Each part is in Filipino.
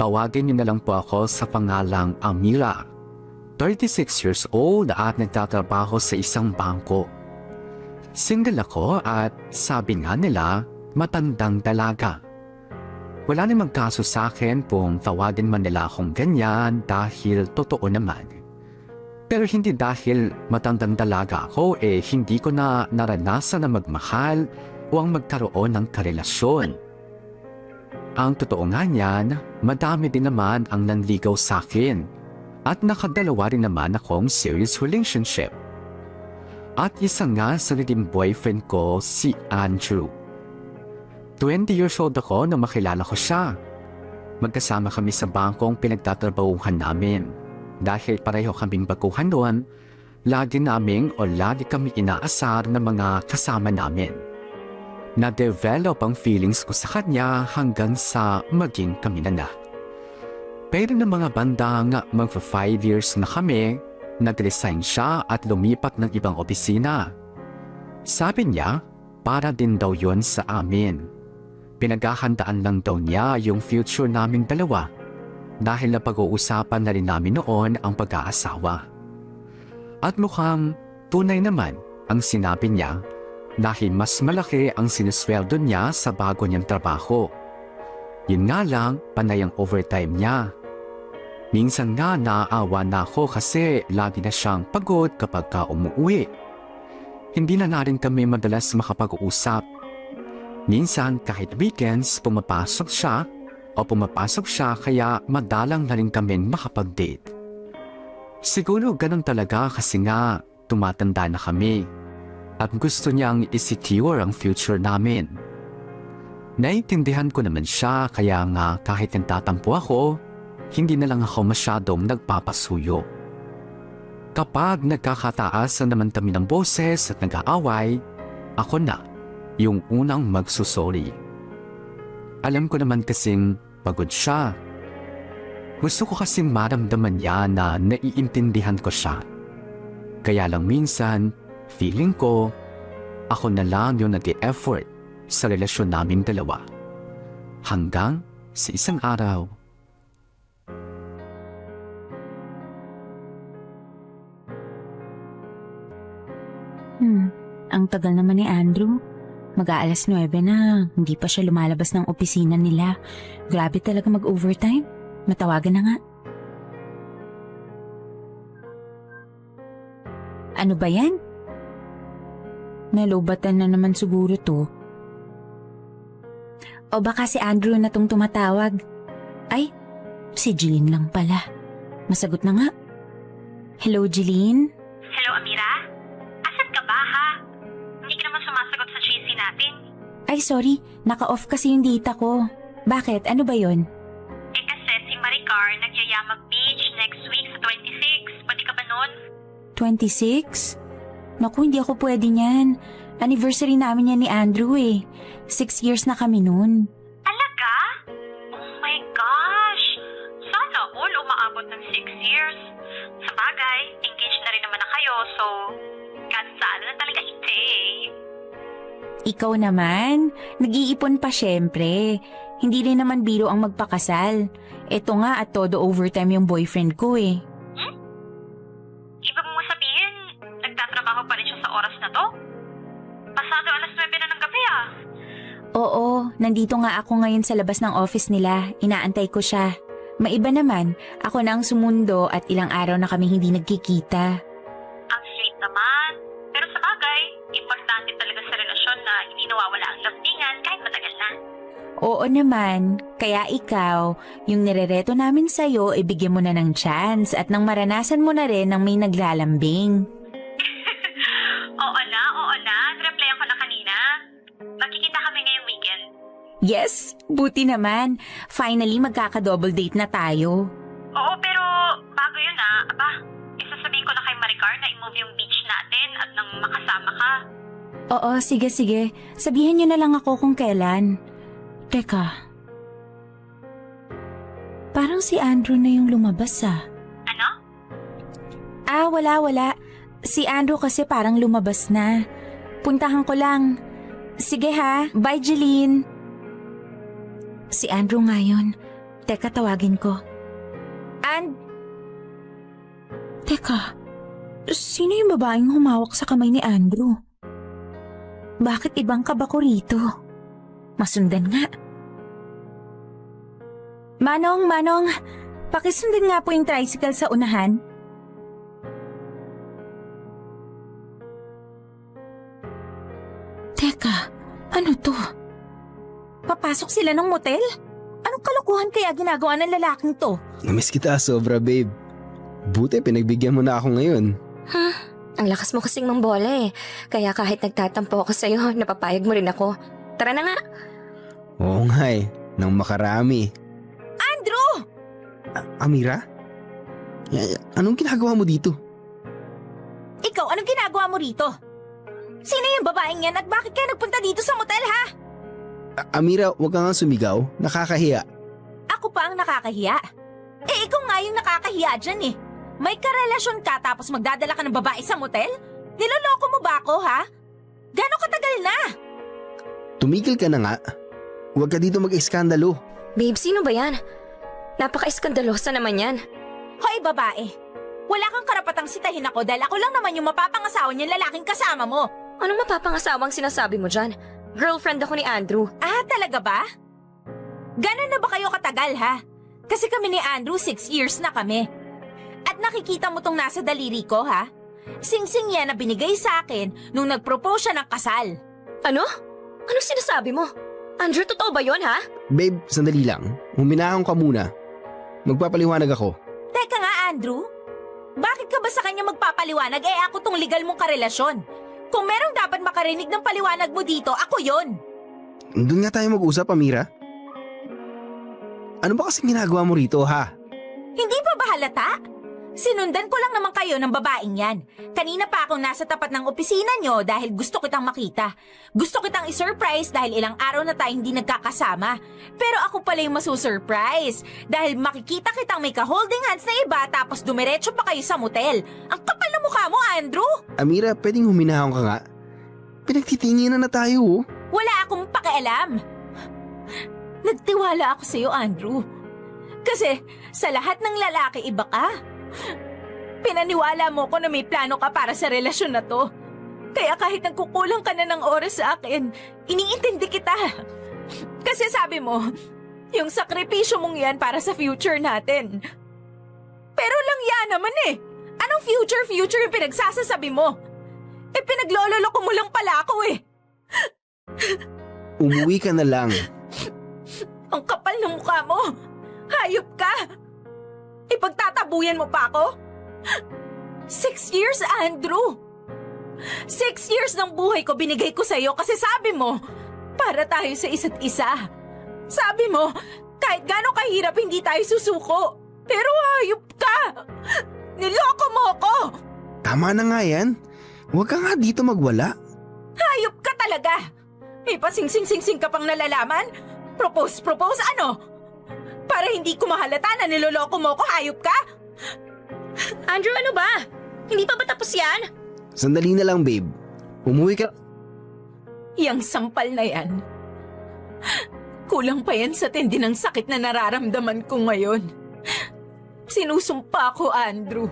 Tawagin niyo na lang po ako sa pangalang Amira. 36 years old at nagtatrabaho sa isang bangko. Single ako at sabi nga nila, matandang dalaga. Wala namang kaso sa akin kung tawagin man nila akong ganyan dahil totoo naman. Pero hindi dahil matandang dalaga ako hindi ko na naranasan na magmahal o ang magkaroon ng karelasyon. Ang totoo nga niyan, madami din naman ang nanligaw sa akin. At nakadalawa rin naman akong serious relationship. At isa nga sa naging boyfriend ko si Andrew. 20 years old ako nang makilala ko siya. Magkasama kami sa bangkong pinagtatrabahuhan namin. Dahil pareho kaming baguhan doon, lagi kami inaasar ng mga kasama namin. Na-develop ang feelings ko sa kanya hanggang sa maging kami na. Pero ng mga bandang magpa 5 years na kami, nag-resign siya at lumipat ng ibang opisina. Sabi niya, para din daw yun sa amin. Pinaghahandaan lang daw niya yung future naming dalawa dahil napag-uusapan na rin namin noon ang pag-aasawa. At mukhang tunay naman ang sinabi niya dahil mas malaki ang sinusweldo niya sa bago niyang trabaho. Yun nga lang, panay ang overtime niya. Minsan nga naaawa na ako kasi lagi na siyang pagod kapag umuwi. Hindi na rin kami madalas makapag-uusap. Minsan kahit weekends pumapasok siya kaya madalang na rin kami makapag-date. Siguro ganun talaga kasi nga tumatanda na kami at gusto niyang i-secure ang future namin. Naiintindihan ko naman siya kaya nga kahit nagtatampo ako, hindi na lang ako masyadong nagpapasuyo. Kapag nagkakataas naman kami ng boses at nag-aaway, ako na yung unang magsusorry. Alam ko naman kasing pagod siya. Gusto ko kasing maramdaman niya na naiintindihan ko siya. Kaya lang minsan, feeling ko, ako na lang yung nag-e-effort sa relasyon naming dalawa. Hanggang sa isang araw, Ang tagal naman ni Andrew. Mag-aalas 9 na, hindi pa siya lumalabas ng opisina nila. Grabe talaga mag-overtime. Matawagan na nga. Ano ba yan? Nalobatan na naman siguro to. O baka si Andrew na tong tumatawag. Ay, si Jeline lang pala. Masagot na nga. Hello, Jeline? Hello, Amira? Asan ka ba, ha? Hindi ka naman sumasagot sa GC natin. Ay, sorry. Naka-off kasi yung data ko. Bakit? Ano ba yon? Kasi si Maricar nagyaya mag-beach next week sa 26. Pwede ka ba nun? 26? Naku, hindi ako pwede niyan. Anniversary namin yan ni Andrew 6 years na kami nun. Talaga? Oh my gosh! Sana all umaabot ng 6 years. Sa bagay, engaged na rin naman na kayo, so kasal na talaga ite. Ikaw naman, nag-iipon pa syempre. Hindi rin naman biro ang magpakasal. Eto nga at todo overtime yung boyfriend ko Ibig mo sabihin, nagtatrabaho pa rin siya sa oras na to? Pasado alas 9 na ng gabi Oo, nandito nga ako ngayon sa labas ng office nila. Inaantay ko siya. Maiba naman, ako na ang sumundo at ilang araw na kami hindi nagkikita. Ang sweet naman. Pero sa bagay, importante talaga sa relasyon na hindi nawawala ang lambingan kahit matagal na. Oo naman, kaya ikaw, yung nirereto namin sa'yo, ibigyan mo na ng chance at nang maranasan mo na rin ng may naglalambing. Oo na. Nireplyan ko na kanina. Magkikita kami ngayong weekend. Yes, buti naman. Finally, magkaka-double date na tayo. Oo, pero bago yun isasabihin ko na kay Maricar na i-move yung beach natin at nang makasama ka. Oo, sige. Sabihin niyo na lang ako kung kailan. Teka. Parang si Andrew na yung lumabas Ano? Wala. Si Andrew kasi parang lumabas na. Puntahan ko lang. Sige ha, bye Jeline. Si Andrew nga yun. Teka, tawagin ko. Teka, sino yung babaeng humawak sa kamay ni Andrew? Bakit ibang kabako rito? Masundan nga. Manong, pakisundan nga po yung tricycle sa unahan. Teka, ano to? Papasok sila ng motel? Anong kalokohan kaya ginagawa ng lalaking to? Namiss kita sobra, babe. Buti pinagbigyan mo na ako ngayon. Ang lakas mo kasing mambola eh. Kaya kahit nagtatampo ako sa'yo, napapayag mo rin ako. Tara na nga. Oo nga eh, nang makarami. Andrew! Amira? Anong ginagawa mo dito? Ikaw, anong ginagawa mo rito? Sino yung babaeng yan at bakit kayo nagpunta dito sa motel, ha? Amira, huwag ka nga sumigaw. Nakakahiya. Ako pa ang nakakahiya. Ikaw nga yung nakakahiya dyan eh. May karelasyon ka tapos magdadala ka ng babae sa motel? Niloloko mo ba ako, ha? Gano'ng katagal na? Tumigil ka na nga. Huwag ka dito mag-eskandalo. Babe, sino ba yan? Napaka-iskandalosa naman yan. Hoy, babae. Wala kang karapatang sitahin ako dahil ako lang naman yung mapapangasawa niyang lalaking kasama mo. Anong mapapangasawang sinasabi mo dyan? Girlfriend ako ni Andrew. Ah, talaga ba? Ganon na ba kayo katagal, ha? Kasi kami ni Andrew 6 years na kami. At nakikita mo tong nasa daliri ko, ha? Sing-sing yan na binigay sa akin nung nag-propose siya ng kasal. Ano? Anong sinasabi mo? Andrew, totoo ba yon ha? Babe, sandali lang. Huminahon ka muna. Magpapaliwanag ako. Teka nga, Andrew. Bakit ka ba sa kanya magpapaliwanag? Ako tong legal mong karelasyon. Kung merong dapat makarinig ng paliwanag mo dito, ako yon. Doon nga tayo mag-usap, Amira. Ano ba kasing ginagawa mo rito, ha? Hindi ba ba halata? Sinundan ko lang naman kayo ng babaeng yan. Kanina pa akong nasa tapat ng opisina nyo dahil gusto kitang makita. Gusto kitang isurprise dahil ilang araw na tayo hindi nagkakasama. Pero ako pala yung masusurprise dahil makikita kitang may ka-holding hands na iba tapos dumiretso pa kayo sa motel. Ang kapal na mukha mo, Andrew! Amira, pwedeng huminahon ka nga. Pinagtitinginan na tayo, oh. Wala akong pakialam. Nagtiwala ako sa'yo, Andrew. Kasi sa lahat ng lalaki, iba ka. Pinaniwala mo ko na may plano ka para sa relasyon na to. Kaya kahit nagkukulang ka na ng oras sa akin, iniintindi kita. Kasi sabi mo, yung sakripisyo mong yan para sa future natin. Pero lang yan naman eh. Anong future yung pinagsasasabi mo? Pinaglololoko mo lang pala ako eh. Umuwi ka na lang. Ang kapal ng mukha mo. Hayop ka. Ipagtatabuyan mo pa ako? 6 years, Andrew. 6 years ng buhay ko binigay ko sa'yo kasi sabi mo, para tayo sa isa't isa. Sabi mo, kahit gano'ng kahirap hindi tayo susuko. Pero hayop ka. Niloko mo ako. Tama na nga yan. Huwag ka nga dito magwala. Hayop ka talaga. May pasing-sing-sing ka pang nalalaman? Propose, ano? Para hindi ko mahalata na niloloko mo ako, hayop ka? Andrew, ano ba? Hindi pa ba tapos yan? Sandali na lang, babe. Umuwi ka. Yang sampal na yan. Kulang pa yan sa tindi ng sakit na nararamdaman ko ngayon. Sinusumpa ko, Andrew.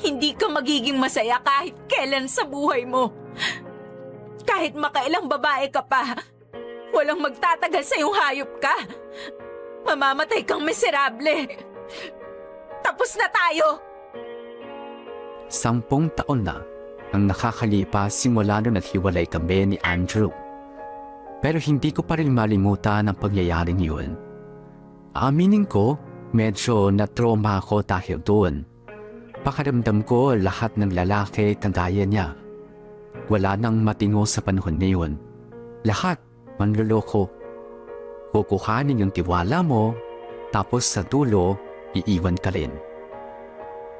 Hindi ka magiging masaya kahit kailan sa buhay mo. Kahit makailang babae ka pa, walang magtatagal sa iyong hayop ka. Mamamatay kang miserable. Tapos na tayo. 10 taon na ang nakakalipas simula nung naghiwalay kami ni Andrew. Pero hindi ko pa rin malimutan ang pangyayaring yun. Aminin ko, medyo na-trauma ako dahil doon. Pakiramdam ko lahat ng lalaki kagaya niya. Wala nang matino sa panahon na yun. Lahat manloloko. Kukuhanin yung tiwala mo, tapos sa dulo, iiwan ka rin.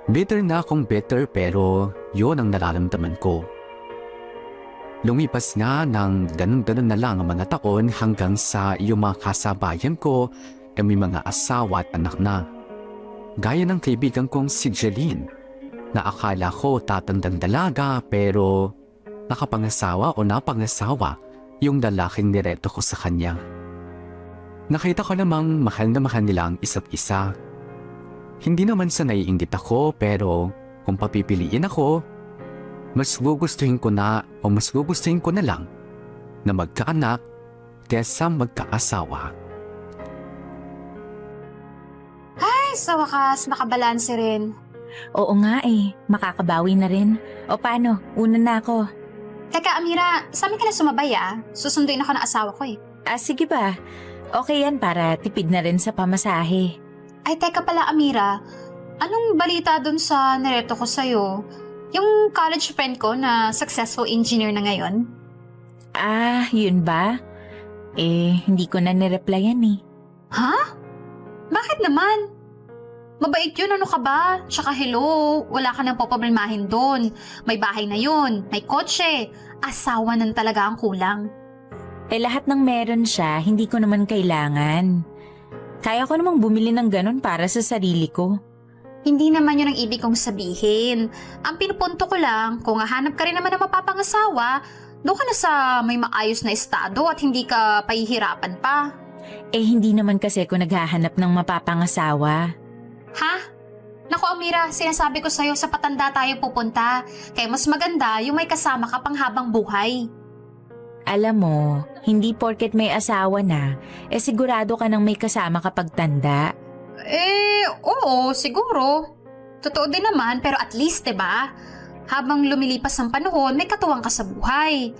Bitter na akong bitter pero yun ang nararamdaman ko. Lumipas nga ng ganun-ganun na lang ang mga taon hanggang sa yung mga kasabayan ko ay may mga asawa at anak na. Gaya ng kaibigan kong si Jeline, na akala ko tatandang dalaga pero nakapangasawa o napangasawa yung lalaking nireto ko sa kanya. Nakita ko namang mahal na mahal nila ang isa't isa. Hindi naman sa naiinggit ako pero kung papipiliin ako, mas gugustuhin ko na lang na magkaanak kaysa magkaasawa. Ay, sa wakas, nakabalanse rin. Oo nga makakabawi na rin. O paano, una na ako. Teka, Amira, sa amin ka na sumabay Susunduin ako ng asawa ko Sige ba? Okay yan para tipid na rin sa pamasahe. Ay, teka pala, Amira. Anong balita dun sa nireto ko sa'yo? Yung college friend ko na successful engineer na ngayon? Yun ba? Hindi ko na nireplyan Ha? Bakit naman? Mabait yun, ano ka ba? Tsaka hello, wala ka nang poproblemahin doon. May bahay na yun, may kotse. Asawa nang talaga ang kulang. Lahat ng meron siya, hindi ko naman kailangan. Kaya ko namang bumili ng ganun para sa sarili ko. Hindi naman yun ang ibig kong sabihin. Ang pinupunto ko lang, kung hahanap ka rin naman ng mapapangasawa, doon ka na sa may maayos na estado at hindi ka pahihirapan pa. Hindi naman kasi ako naghahanap ng mapapangasawa. Ha? Naku, Amira, sinasabi ko sa'yo sa patanda tayo pupunta. Kaya mas maganda yung may kasama ka pang habang buhay. Alam mo, hindi porket may asawa na, sigurado ka nang may kasama kapag tanda. Oo, siguro. Totoo din naman, pero at least, 'di ba? Habang lumilipas ang panahon, may katuwang ka sa buhay.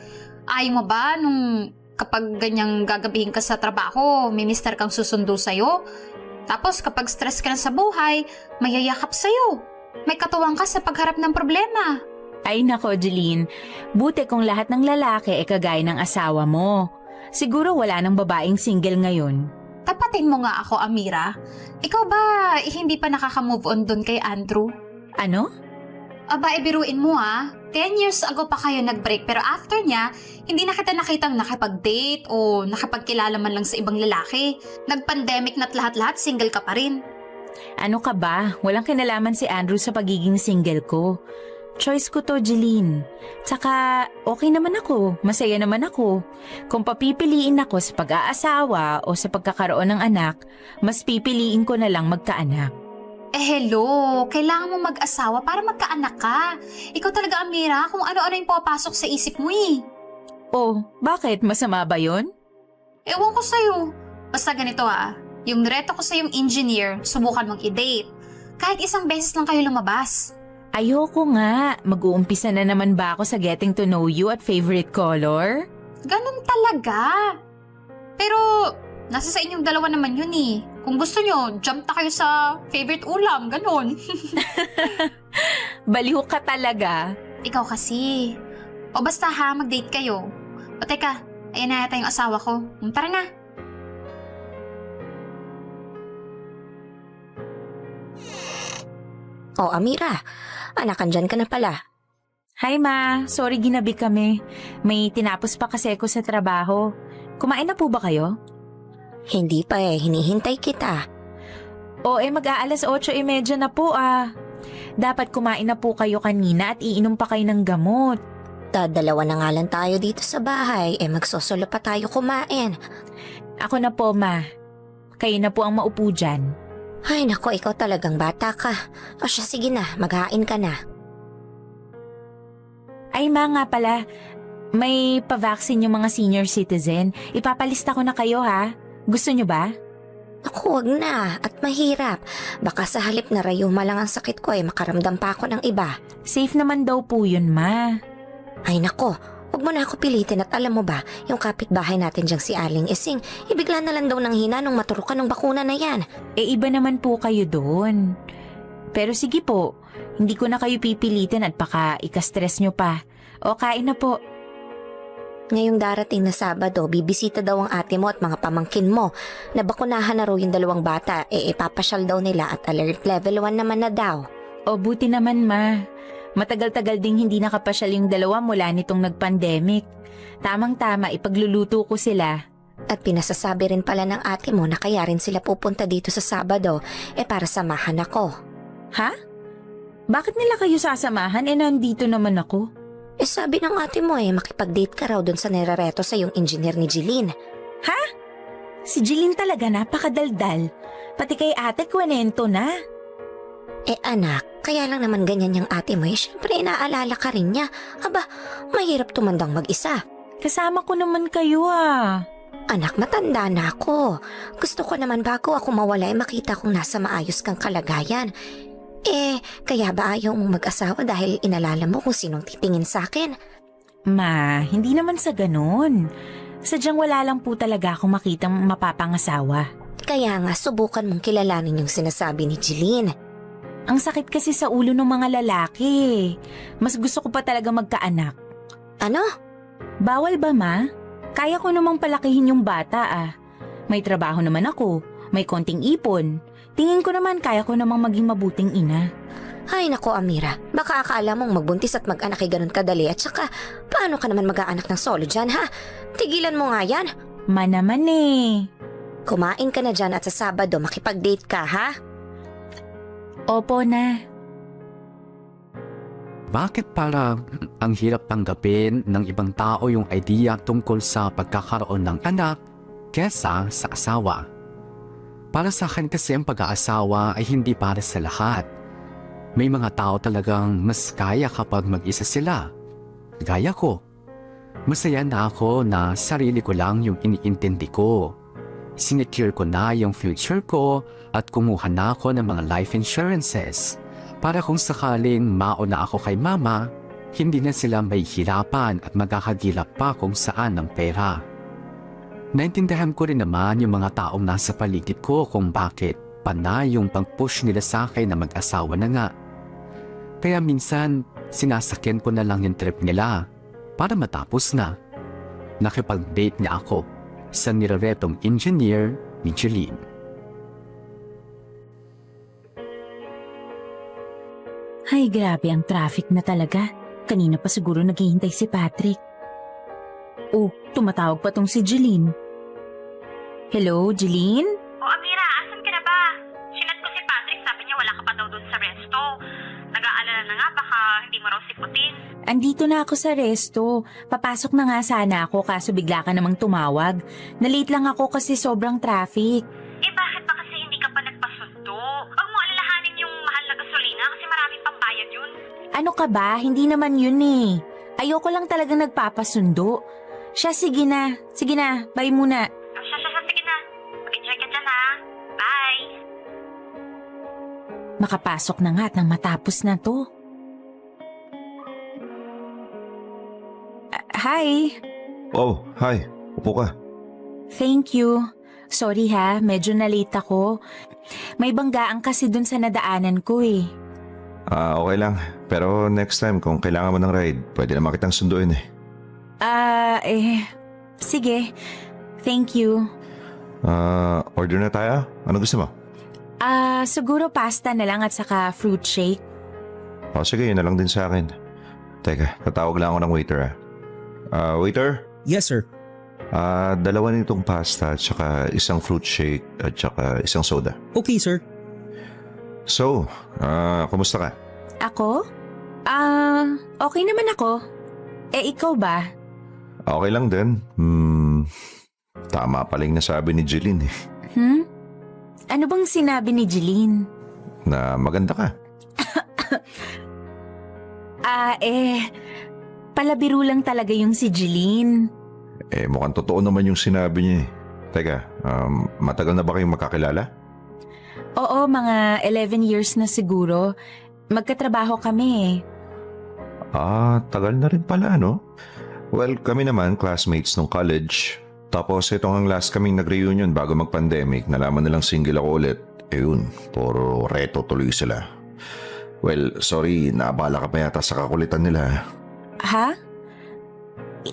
Ayaw mo ba nung kapag ganyang gagabihin ka sa trabaho, may mister kang susundo sa'yo? Tapos kapag stress ka na sa buhay, may yayakap sa'yo. May katuwang ka sa pagharap ng problema. Ay nako, Jeline, buti kung lahat ng lalaki kagaya ng asawa mo. Siguro wala nang babaeng single ngayon. Tapatin mo nga ako, Amira. Ikaw ba hindi pa nakaka-move on dun kay Andrew? Ano? Aba, biruin mo 10 years ago pa kayo nag-break pero after niya, hindi na kita nakitang nakipag-date o nakipagkilala man lang sa ibang lalaki. Nag-pandemic na't lahat-lahat single ka pa rin. Ano ka ba? Walang kinalaman si Andrew sa pagiging single ko. Choice ko to, Jeline. Tsaka, okay naman ako. Masaya naman ako. Kung papipiliin ako sa pag-aasawa o sa pagkakaroon ng anak, mas pipiliin ko na lang magkaanak. Hello, kailangan mo mag-asawa para magkaanak ka. Ikaw talaga, Amira, kung ano-ano yung papasok sa isip mo Oh, bakit? Masama ba yun? Ewan ko sa'yo. Basta ganito yung nireto ko sa yung engineer, subukan mong i-date. Kahit isang beses lang kayo lumabas. Ayoko nga. Mag-uumpisa na naman ba ako sa getting to know you at favorite color? Ganun talaga. Pero, nasa sa inyong dalawa naman yun Kung gusto nyo, jump na kayo sa favorite ulam, ganun. Baliw ka talaga. Ikaw kasi. O basta mag-date kayo. O teka, ayan na yata yung asawa ko. Tara na. Oh, Amira, anak, andyan ka na pala. Hi ma, sorry ginabi kami. May tinapos pa kasi ako sa trabaho. Kumain na po ba kayo? Hindi pa hinihintay kita. Mag-aalas 8:30 na po Dapat kumain na po kayo kanina at iinom pa kayo ng gamot. Dalawa na nga lang tayo dito sa bahay, magsosolo pa tayo kumain. Ako na po ma. Kayo na po ang maupo dyan. Ay nako, ikaw talagang bata ka. O siya, sige na, maghain ka na. Ay ma nga pala, may pa-vaccine yung mga senior citizen. Ipapalista ko na kayo Gusto nyo ba? Naku, wag na. At mahirap. Baka sa halip na rayuma lang ang sakit ko makaramdam pa ako ng iba. Safe naman daw po yun ma. Ay nako, wag mo na ako pilitin at alam mo ba, yung kapitbahay natin diyang si Aling Ising, ibigla na lang daw ng hina nung maturukan ng bakuna na yan. Iba naman po kayo doon. Pero sige po, hindi ko na kayo pipilitin at baka ika-stress nyo pa. O kain na po. Ngayong darating na Sabado, bibisita daw ang ate mo at mga pamangkin mo. Nabakunahan na raw yung 2 bata, ipapasyal daw nila at alert level 1 naman na daw. O buti naman ma. Matagal-tagal ding hindi nakapasyal yung 2 mula nitong nag-pandemic. Tamang-tama, ipagluluto ko sila. At pinasasabi rin pala ng ate mo na kaya rin sila pupunta dito sa Sabado, para samahan ako. Ha? Bakit nila kayo sasamahan nandito naman ako? Sabi ng ate mo makipag-date ka raw dun sa nerareto sa yung engineer ni Jeline. Ha? Si Jeline talaga napakadaldal. Pati kay ate kwento na. Anak, kaya lang naman ganyan yung ate mo syempre inaalala ka rin niya. Aba, mahirap tumandang mag-isa. Kasama ko naman kayo ah. Anak, matanda na ako. Gusto ko naman bago ako mawala makita kong nasa maayos kang kalagayan. Kaya ba ayaw mong mag-asawa dahil inalala mo kung sinong titingin sa akin? Ma, hindi naman sa ganun. Sadyang wala lang po talaga akong makitang mapapangasawa. Kaya nga, subukan mong kilalanin yung sinasabi ni Jeline. Ang sakit kasi sa ulo ng mga lalaki. Mas gusto ko pa talaga magkaanak. Ano? Bawal ba, ma? Kaya ko namang palakihin yung bata ah. May trabaho naman ako, may konting ipon. Tingin ko naman kaya ko namang maging mabuting ina. Ay nako Amira, baka akala mong magbuntis at mag-anak ay ganun kadali at saka paano ka naman mag-aanak ng solo dyan ha? Tigilan mo nga yan. Ma naman eh. Kumain ka na dyan at sa Sabado makipag-date ka ha? Opo na. Bakit parang ang hirap tanggapin ng ibang tao yung idea tungkol sa pagkakaroon ng anak kesa sa asawa? Para sa akin kasi ang pag-aasawa ay hindi para sa lahat. May mga tao talagang mas kaya kapag mag-isa sila. Gaya ko. Masaya na ako na sarili ko lang yung iniintindi ko. Sinecure ko na yung future ko at kumuha na ako ng mga life insurances para kung sakaling mauna ako kay mama, hindi na sila may hirapan at magkakagilap pa kung saan ng pera. Naintindihan ko rin naman yung mga taong nasa paligid ko kung bakit panay yung pag-push nila sa akin na mag-asawa na nga. Kaya minsan, sinasakyan ko na lang yung trip nila para matapos na. Nakipag-date niya ako sa nireretong engineer ni Jeline. Ay, grabe ang traffic na talaga. Kanina pa siguro naghihintay si Patrick. Oh, tumatawag pa tong si Jeline. Hello, Jeline? Amira, asan ka na ba? Sinat ko si Patrick, sabi niya wala ka pa daw dun sa resto. Nag-aalala na nga, baka hindi mo raw siputin. Andito na ako sa resto. Papasok na nga sana ako kaso bigla ka namang tumawag. Nalate lang ako kasi sobrang traffic. Bakit ba kasi hindi ka pa nagpasundo? Huwag mo alalahanin yung mahal na gasolina kasi maraming pambayad yun. Ano ka ba? Hindi naman yun eh. Ayoko lang talagang nagpapasundo. Siya, sige na. Sige na, bye muna. Sige na. Mag-enjoy ka dyan ha. Bye! Makapasok na nga at nang matapos na to. Hi! Oh, hi. Upo ka. Thank you. Sorry ha, medyo na-late ako. May banggaan kasi dun sa nadaanan ko eh. Okay lang. Pero next time, kung kailangan mo ng ride, pwede naman kitang sunduin eh. Sige. Thank you. Order na tayo? Ano gusto mo? Siguro pasta na lang at saka fruit shake. Sige, yun na lang din sa akin. Teka, tatawag lang ako ng waiter waiter? Yes, sir. Dalawa nitong pasta at saka isang fruit shake at saka isang soda. Okay, sir. So, kumusta ka? Ako? Okay naman ako. Ikaw ba? Okay lang din. Tama pala yung nasabi ni Jeline eh. Ano bang sinabi ni Jeline? Na maganda ka. Palabiro lang talaga yung si Jeline. Mukhang totoo naman yung sinabi niya eh. Teka, matagal na ba kayong magkakilala? Oo, mga 11 years na siguro. Magkatrabaho kami eh. Tagal na rin pala, no? Well, kami naman, classmates nung college. Tapos itong ang last kaming nag-reunion bago mag-pandemic, nalaman nilang single ako ulit. Yun, puro reto tuloy sila. Well, sorry, naabala ka pa yata sa kakulitan nila. Ha?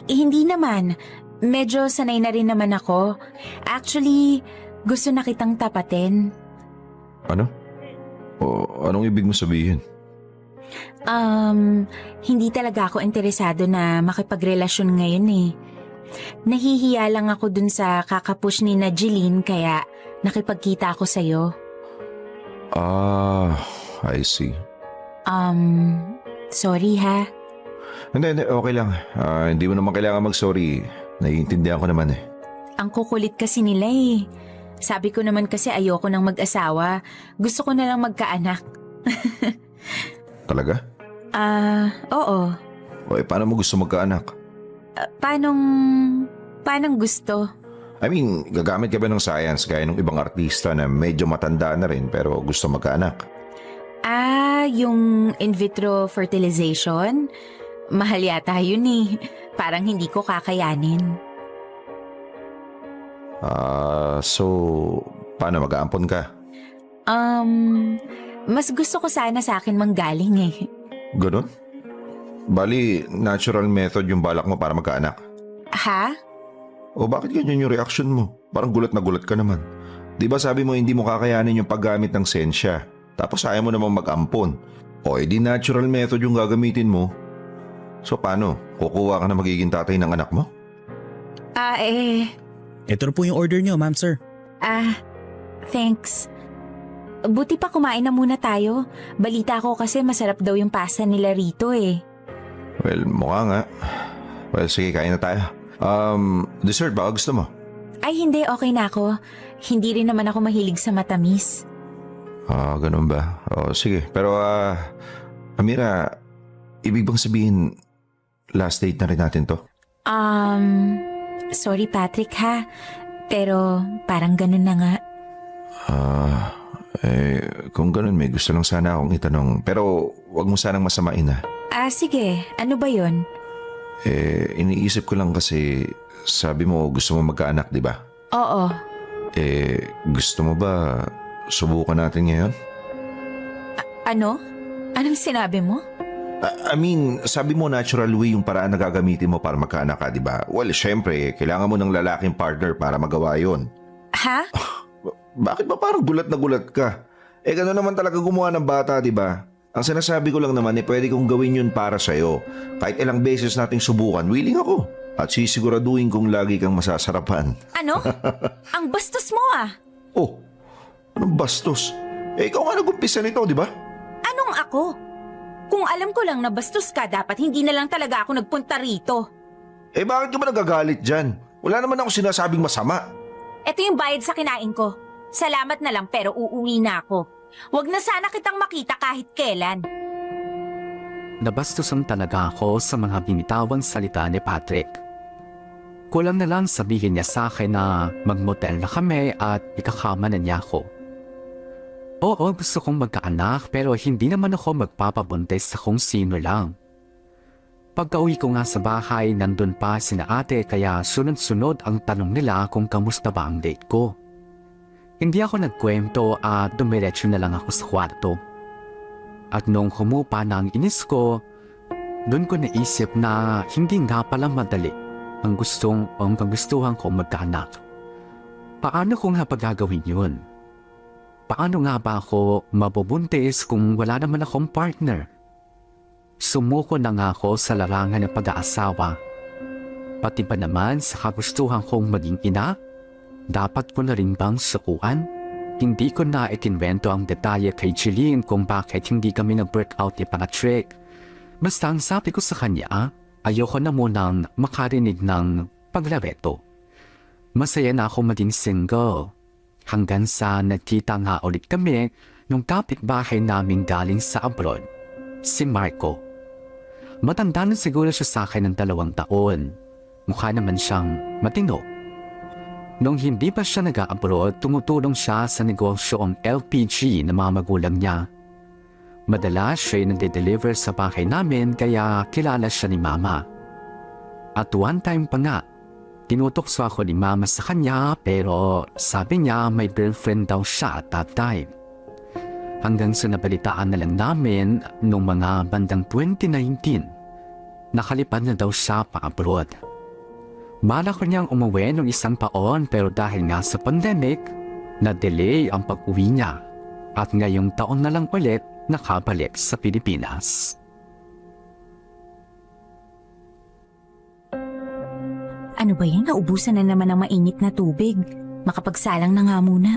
Hindi naman. Medyo sanay na rin naman ako. Actually, gusto na kitang tapatin. Ano? Anong ibig mo sabihin? Hindi talaga ako interesado na makipagrelasyon ngayon eh. Nahihiya lang ako dun sa kakapush ni na Jeline kaya nakipagkita ako sa'yo. I see. Sorry ha. Hindi, okay lang. Hindi mo naman kailangan mag-sorry. Naiintindihan ko naman eh. Ang kukulit kasi nila eh. Sabi ko naman kasi ayoko nang mag-asawa. Gusto ko na lang magkaanak. Talaga? Oo. O paano mo gusto magkaanak? Paanong gusto? I mean, gagamit ka ba ng science gaya ng ibang artista na medyo matanda na rin pero gusto magkaanak? Yung in vitro fertilization? Mahal yata yun eh. Parang hindi ko kakayanin. So, paano mag-aampon ka? Mas gusto ko sana sa akin manggaling eh. Ganon? Bali, natural method yung balak mo para magkaanak. Ha? O bakit ganyan yung reaction mo? Parang gulat na gulat ka naman. Di ba sabi mo hindi mo kakayanin yung paggamit ng sensya? Tapos ayaw mo namang mag-ampon. O edi natural method yung gagamitin mo. So paano? Kukuha ka na magiging tatay ng anak mo? Ito na po yung order niyo, ma'am sir. Thanks. Buti pa kumain na muna tayo. Balita ko kasi masarap daw yung pasta nila rito eh. Well, mukha nga. Well, sige, kain na tayo. Dessert ba? Gusto mo? Ay hindi, okay na ako. Hindi rin naman ako mahilig sa matamis. Ganun ba? Sige. Pero, Amira, ibig bang sabihin, last date na rin natin to? Sorry Patrick ha. Pero parang ganun na nga. Kung ganun, may gusto lang sana akong itanong. Pero, wag mo sanang masamain ha. Sige. Ano ba yon? Iniisip ko lang kasi, sabi mo gusto mo magkaanak, di ba? Oo. Gusto mo ba subukan natin ngayon? Ano? Anong sinabi mo? I mean, sabi mo natural way yung paraan na gagamitin mo para magkaanak ka, di ba? Well, syempre, kailangan mo ng lalaking partner para magawa yon. Ha? Bakit ba parang gulat na gulat ka? Gano'n naman talaga gumawa ng bata, di ba? Ang sinasabi ko lang naman, pwede kong gawin yun para sa'yo. Kahit ilang beses nating subukan, willing ako. At sisiguraduhin kong lagi kang masasarapan. Ano? Ang bastos mo ah. Oh, anong bastos? Ikaw nga nag-umpisa nito, di ba? Anong ako? Kung alam ko lang na bastos ka, dapat hindi na lang talaga ako nagpunta rito. Bakit ka ba nagagalit dyan? Wala naman ako sinasabing masama. Ito yung bayad sa kinain ko. Salamat na lang pero uuwi na ako. Huwag na sana kitang makita kahit kailan. Nabastusan talaga ako sa mga binitawang salita ni Patrick. Kulang na lang sabihin niya sa akin na magmotel na kami at ikakama na niya ako. Oo, gusto kong magkaanak pero hindi naman ako magpapabuntis sa kung sino lang. Pagka-uwi ko nga sa bahay, nandun pa sina ate kaya sunod-sunod ang tanong nila kung kamusta ba ang date ko. Hindi ako nagkwento at dumiretso na lang ako sa kwarto. At nung humupa na ang inis ko, doon ko naisip na hindi nga pala madali ang kagustuhan ko magkaanak. Paano ko nga pagagawin yun? Paano nga ba ako mabubuntis kung wala naman akong partner? Sumuko na nga ako sa larangan ng pag-aasawa. Pati pa naman sa kagustuhan kong maging ina, dapat ko na rin bang sukuan? Hindi ko na ikinwento ang detalye kay Jeline kung bakit hindi kami nag-workout ni Patrick. Basta ang sabi ko sa kanya, ayoko na munang makarinig ng paglareto. Masaya na ako maging single. Hanggang sa nagkita nga ulit kami nung kapitbahay namin galing sa abroad, si Marco. Matanda na siguro siya sa akin ng 2 taon. Mukha naman siyang matino. Nung hindi pa siya nag-abroad, tumutulong siya sa negosyong LPG ng mga magulang niya. Madalas siya yung nade-deliver sa bahay namin kaya kilala siya ni Mama. At one time pa nga, tinutokso ako ni Mama sa kanya pero sabi niya may girlfriend daw siya at that time. Hanggang sa nabalitaan na lang namin nung mga bandang 2019, nakalipad na daw siya pa-abroad. Bala ko niyang umuwi ng 1 taon pero dahil nga sa pandemic, na-delay ang pag-uwi niya at ngayong taon na lang ulit nakabalik sa Pilipinas. Ano ba yan? Naubusan na naman ng mainit na tubig. Makapagsalang na nga muna.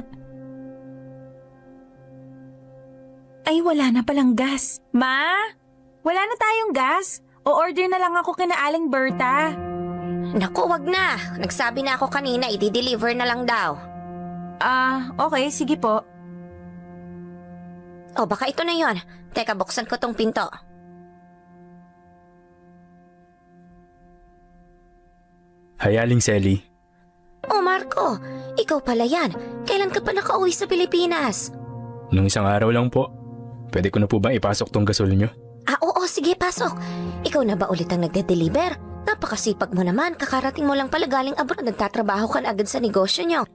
Ay, wala na palang gas. Ma? Wala na tayong gas. O-order na lang ako kina Aling Berta. Naku, wag na. Nagsabi na ako kanina, i-deliver na lang daw. Okay, sige po. O, baka ito na yon. Teka, buksan ko tong pinto. Hi, Aling Selly. Oh, Marco, ikaw pala yan. Kailan ka pa nakauwi sa Pilipinas? Nung isang araw lang po. Pwede ko na po bang ipasok tong gasol nyo? Oo, sige, pasok. Ikaw na ba ulit ang nagde-deliver? Napakasipag mo naman. Kakarating mo lang pala galing abroad. Nagtatrabaho ka na agad sa negosyo nyo.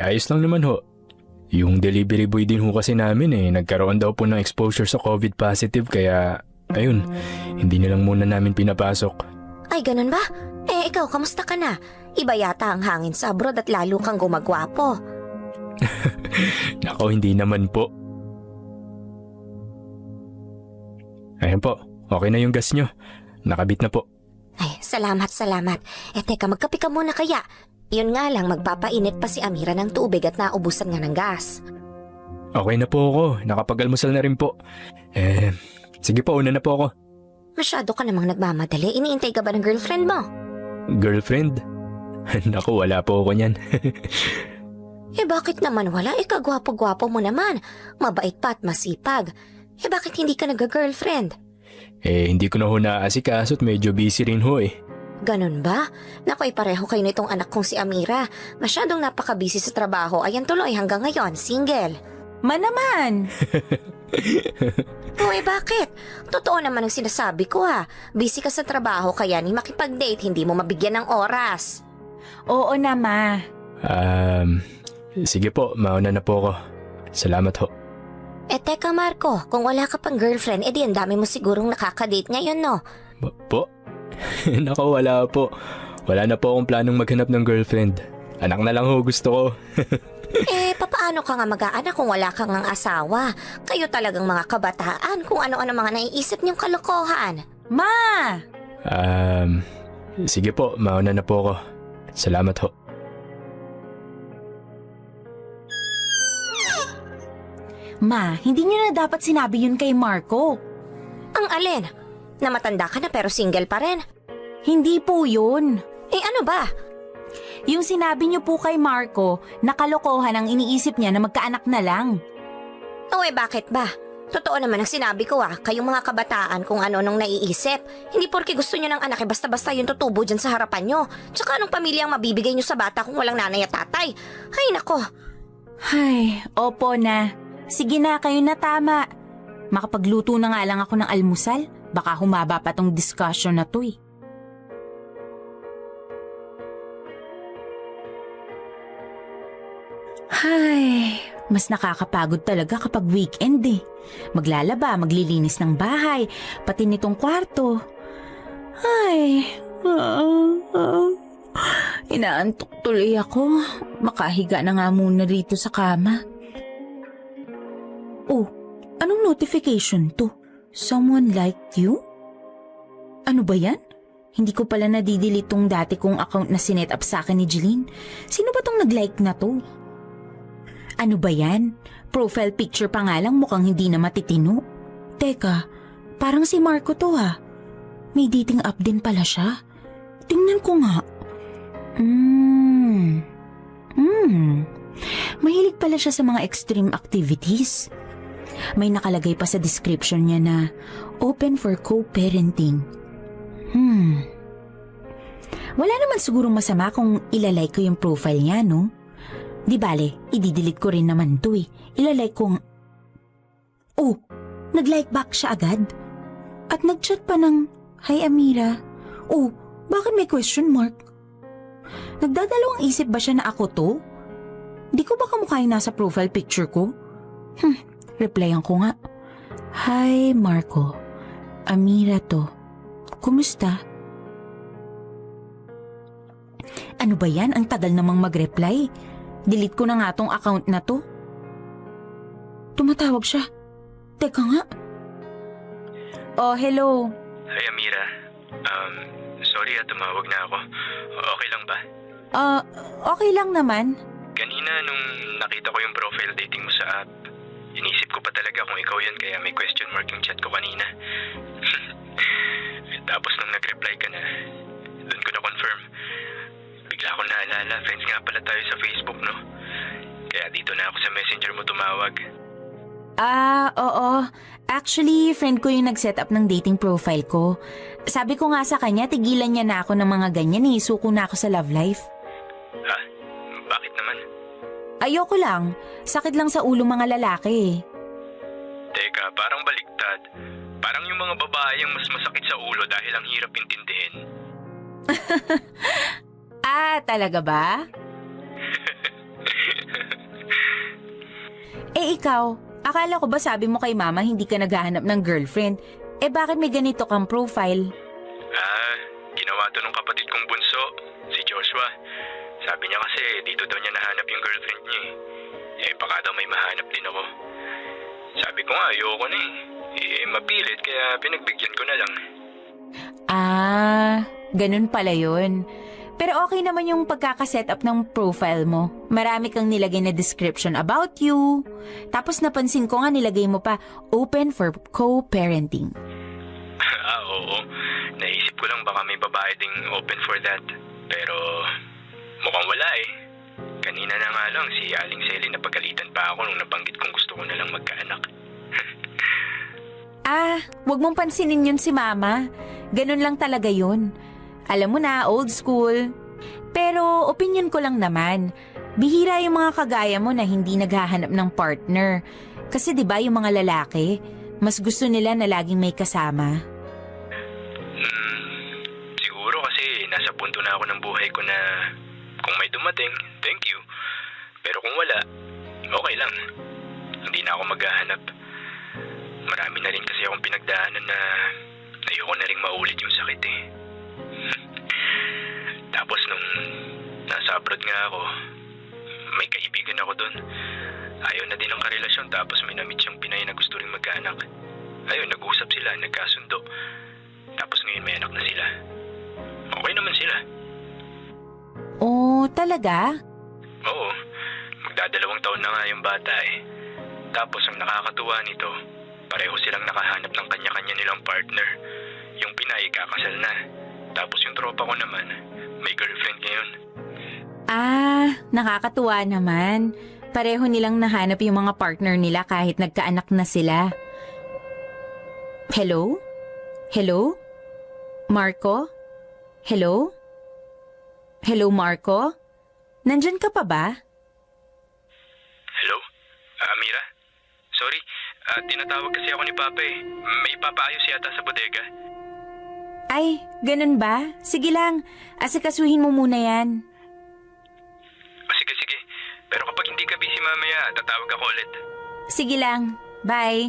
Ayos lang naman ho. Yung delivery boy din ho kasi namin nagkaroon daw po ng exposure sa COVID positive kaya, ayun, hindi na lang muna namin pinapasok. Ay, ganun ba? Ikaw, kamusta ka na? Iba yata ang hangin sa abroad at lalo kang gumagwapo. Nako, hindi naman po. Ayan po, okay na yung gas nyo. Nakabit na po. Ay, salamat. Teka, magkape ka muna kaya. Yun nga lang, magpapainit pa si Amira ng tubig at naubusan nga ng gas. Okay na po ako, nakapag-almusal na rin po. Sige po, una na po ako. Masyado ka namang nagmamadali. Iniintay ka ba ng girlfriend mo? Girlfriend? Naku, wala po ako niyan. Bakit naman wala? Kagwapo-gwapo mo naman. Mabait pa at masipag. Bakit hindi ka nag-girlfriend? Hindi ko na ho naasikaso at medyo busy rin ho Ganun ba? Naku, pareho kayo nitong anak kong si Amira. Masyadong napaka-busy sa trabaho. Ayan tuloy hanggang ngayon, single. Naman! Bakit? Totoo naman ang sinasabi ko ha. Busy ka sa trabaho kaya ni makipag-date hindi mo mabigyan ng oras. Oo na, Ma. Sige po, mauna na po ako. Salamat ho. Teka Marco, kung wala ka pang girlfriend, di ang dami mo sigurong nakaka-date ngayon, no? Po? Naku, wala po. Wala na po akong planong maghanap ng girlfriend. Anak na lang ho gusto ko. Papaano ka nga mag-aanak kung wala kang ang asawa? Kayo talagang mga kabataan kung ano-ano mga naiisip niyong kalokohan. Ma! Sige po, mauna na po ako. Salamat ho. Ma, hindi niyo na dapat sinabi yun kay Marco. Ang alin? Na matanda ka na pero single pa rin? Hindi po yun. Ano ba? Yung sinabi niyo po kay Marco, nakalokohan ang iniisip niya na magkaanak na lang. Bakit ba? Totoo naman ang sinabi ko kayong mga kabataan kung ano-anong naiisip. Hindi porke gusto nyo ng anak basta-basta yung tutubo dyan sa harapan nyo. Tsaka anong pamilya ang mabibigay nyo sa bata kung walang nanay at tatay? Ay nako. Ay, opo na. Sige na, kayo na tama. Makapagluto na nga lang ako ng almusal. Baka humaba pa tong discussion na to Ay, mas nakakapagod talaga kapag weekend Maglalaba, maglilinis ng bahay, pati nitong kwarto. Ay, inaantok tuloy ako. Makahiga na nga muna rito sa kama. Oh, anong notification to? Someone liked you? Ano ba yan? Hindi ko pala nadidelete tong dati kong account na sinet up sa akin ni Jeline. Sino ba tong nag-like na to? Ano ba yan? Profile picture pa nga lang mukhang hindi na matitino. Teka, parang si Marco to May dating app din pala siya. Tingnan ko nga. Mahilig pala siya sa mga extreme activities. May nakalagay pa sa description niya na open for co-parenting. Wala naman sigurong masama kung ilalike ko yung profile niya, no? Di bale, i-delete ko rin naman to Ilalike kong... Oh, nag-like back siya agad. At nag-chat pa ng, Hi Amira. Oh, bakit may question mark? Nagdadalawang isip ba siya na ako to? Di ko ba kamukha yung nasa profile picture ko? Replyan ko nga. Hi Marco. Amira to. Kumusta? Ano ba yan? Ang tagal namang mag-reply. Delete ko na nga tong account na to. Tumatawag siya. Teka nga. Oh, hello. Hi Amira. Sorry tumawag na ako. Okay lang ba? Okay lang naman. Kanina nung nakita ko yung profile dating mo sa app, inisip ko pa talaga kung ikaw yun kaya may question mark yung chat ko kanina. Tapos nung nag-reply ka na, doon ko na-confirm bigla ko naalala, friends nga pala tayo sa Facebook, no? Kaya dito na ako sa messenger mo tumawag. Oo. Actually, friend ko yung nag-set up ng dating profile ko. Sabi ko nga sa kanya, tigilan niya na ako ng mga ganyan eh. Suko na ako sa love life. Ha? Bakit naman? Ayoko lang. Sakit lang sa ulo mga lalaki eh. Teka, parang baliktad. Parang yung mga babae ang mas masakit sa ulo dahil ang hirap intindihin. Talaga ba? Ikaw, akala ko ba sabi mo kay mama hindi ka naghahanap ng girlfriend? Bakit may ganito kang profile? Ginawa to ng kapatid kong bunso, si Joshua. Sabi niya kasi dito daw niya nahanap yung girlfriend niya baka daw may mahanap din ako. Sabi ko nga ayoko na mapilit kaya pinagbigyan ko na lang. Ganun pala yun. Pero okay naman yung pagkakaset up ng profile mo. Marami kang nilagay na description about you. Tapos napansin ko nga nilagay mo pa, open for co-parenting. Oo. Naisip ko lang baka may babae ding open for that. Pero mukhang wala Kanina na nga lang si Aling Selly napagalitan pa ako nung nabanggit kong gusto ko na lang magkaanak. Wag mong pansinin yun si mama. Ganun lang talaga yun. Alam mo na, old school. Pero opinion ko lang naman. Bihira yung mga kagaya mo na hindi naghahanap ng partner. Kasi 'di ba yung mga lalaki, mas gusto nila na laging may kasama. Siguro kasi nasa punto na ako ng buhay ko na kung may dumating, thank you. Pero kung wala, okay lang. Hindi na ako maghahanap. Marami na rin kasi akong pinagdaanan na ayoko na rin maulit yung sakit Tapos nung nasa abroad nga ako, may kaibigan ako doon. Ayaw na din ang karelasyon tapos may na-meet siyang Pinay na gusto rin magkaanak. Ayun, nag-usap sila, nagkasundo. Tapos ngayon may anak na sila. Okay naman sila. Oh, talaga? Oo, magdadalawang taon na nga yung bata Tapos ang nakakatuwa nito, pareho silang nakahanap ng kanya-kanya nilang partner. Yung Pinay kakasal na. Tapos yung tropa ko naman, may girlfriend ngayon. Nakakatuwa naman. Pareho nilang nahanap yung mga partner nila kahit nagkaanak na sila. Hello? Hello? Marco? Hello? Hello, Marco? Nandyan ka pa ba? Hello? Amira? Sorry, tinatawag kasi ako ni Papa May papaayos yata sa bodega. Ay, ganun ba? Sige lang, asikasuhin mo muna yan. Sige. Pero kapag hindi ka busy mamaya, tatawag ako ulit. Sige lang, bye.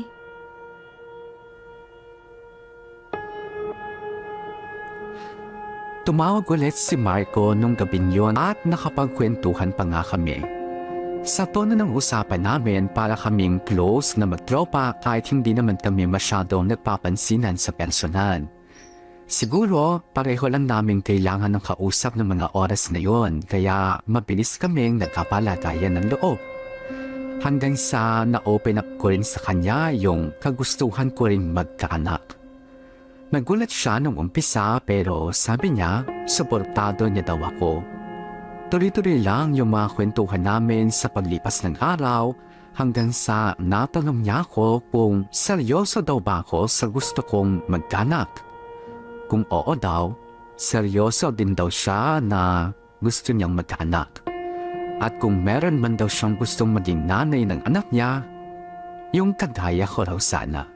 Tumawag ulit si Marco nung gabing yun at nakapagkwentuhan pa nga kami. Sa tono ng usapan namin para kaming close na magtropa kahit hindi naman kami masyadong nagpapansinan sa personal. Siguro pareho lang namin kailangan ng kausap ng mga oras na yon kaya mabilis kaming nagkapalagayan ng loob. Hanggang sa na-open up ko rin sa kanya yung kagustuhan ko rin magkaanak. Nagulat siya nung umpisa pero sabi niya suportado niya daw ako. Tuloy-tuloy lang yung mga kwentuhan namin sa paglipas ng araw hanggang sa natanong niya ako kung seryoso daw ba ako sa gusto kong magkaanak. Kung oo daw, seryoso din daw siya na gusto niyang magkaanak. At kung meron man daw siyang gustong maging nanay ng anak niya, yung kagaya ko raw sana.